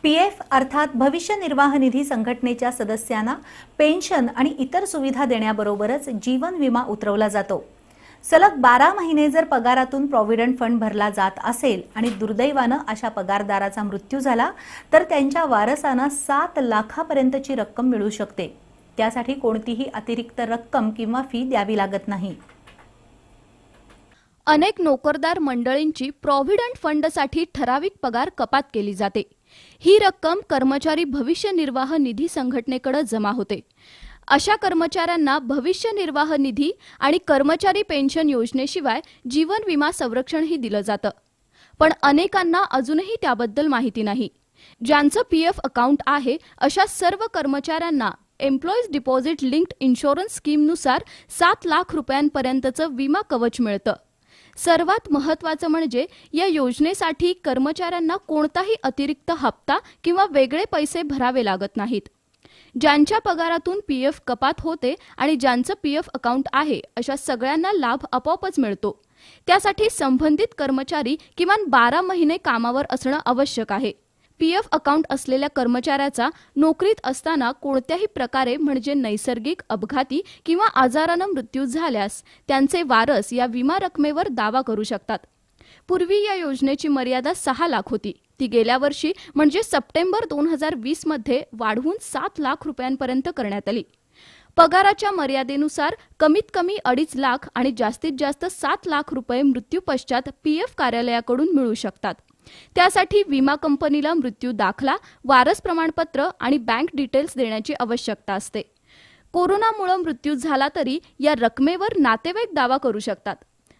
PF अर्थात भविष्य निर्वाह निधी संघटनेच्या सदस्यांना पेन्शन आणि इतर सुविधा देण्याबरोबरच जीवन विमा उतरवला जातो। सलग 12 महिने जर पगारातून प्रॉव्हिडंट फंड भरला जात असेल आणि दुर्दैवाने अशा पगारदाराचा मृत्यू झाला तर त्यांच्या वारसांना 7 लाखापर्यंतची रक्कम मिळू शकते। त्यासाठी कोणतीही अतिरिक्त रक्कम किंवा फी द्यावी लागत नाही। अनेक नोकरदार मंडळींची प्रॉव्हिडंट फंडसाठी ठराविक पगार कपात केली जाते। ही रक्कम कर्मचारी भविष्य निर्वाह निधी संघटनेकडे जमा होते। अशा कर्मचाऱ्यांना भविष्य निर्वाह निधी आणि कर्मचारी पेन्शन योजनेशिवाय जीवन विमा संरक्षणही दिलं जातं। पण अनेकांना अजूनही त्याबद्दल माहिती नाही। ज्यांचं पीएफ अकाउंट आहे अशा सर्व कर्मचाऱ्यांना एम्प्लॉईज डिपॉझिट लिंक्ड इन्शुरन्स स्कीमनुसार 7 लाख रुपयांपर्यंतचं विमा कवच मिळतं। सर्वात महत्त्वाचं म्हणजे या योजनेसाठी कर्मचाऱ्यांना कोणताही अतिरिक्त हप्ता किंवा वेगळे पैसे भरावे लागत नाहीत। ज्यांच्या पगारातून पीएफ कपात होते आणि ज्यांचं पीएफ अकाउंट आहे अशा सगळ्यांना लाभ आपोआपच मिळतो। त्यासाठी संबंधित कर्मचारी किमान 12 महिने कामावर असणं आवश्यक आहे। पीएफ अकाउंट असलेल्या कर्मचाऱ्याचा नोकरीत असताना कोणत्याही प्रकारे म्हणजे नैसर्गिक, अपघाती किंवा आजाराने मृत्यू झाल्यास त्यांचे वारस या विमा रकमेवर दावा करू शकतात। पूर्वी या योजनेची मर्यादा 6 लाख होती। ती गेल्या वर्षी म्हणजे सप्टेंबर 2020 मध्ये वाढवून 7 लाख रुपयांपर्यंत करण्यात आली। पगाराच्या मर्यादेनुसार कमीत कमी 2.5 लाख आणि जास्तीत जास्त 7 लाख रुपये मृत्यू पश्चात पीएफ कार्यालयाकडून मिळू शकतात। त्यासाठी विमा कंपनीला मृत्यू दाखला, वारस प्रमाणपत्र आणि बँक डिटेल्स देण्याची आवश्यकता असते। कोरोनामुळे मृत्यू झाला तरी या रकमेवर नातेवाईक दावा करू शकतात।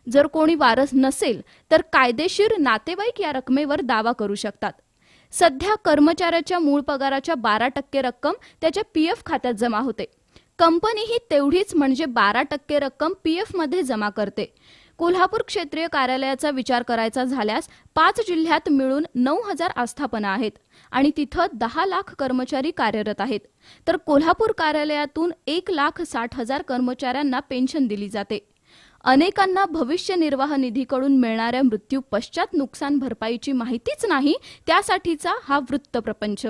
जर कोणी वारस नसेल तर कायदेशीर नातेवाईक या रकमेवर दावा करू शकतात। सध्या कर्मचाऱ्याच्या मूळ पगाराच्या 12% रक्कम त्याच्या पीएफ खात्यात जमा होते। कंपनीही तेवढीच म्हणजे 12% रक्कम पीएफ मध्ये जमा करते। कोल्हापूर क्षेत्रीय कार्यालयाचा विचार करायचा झाल्यास 5 जिल्ह्यात मिळून 9000 आस्थापना आहेत आणि तिथं 10 लाख कर्मचारी कार्यरत आहेत। तर कोल्हापूर कार्यालयातून 1,60,000 कर्मचाऱ्यांना पेन्शन दिली जाते। अनेकांना भविष्य निर्वाह निधीकडून मिळणाऱ्या मृत्यू पश्चात नुकसान भरपाईची माहितीच नाही, त्यासाठीचा हा वृत्तप्रपंच।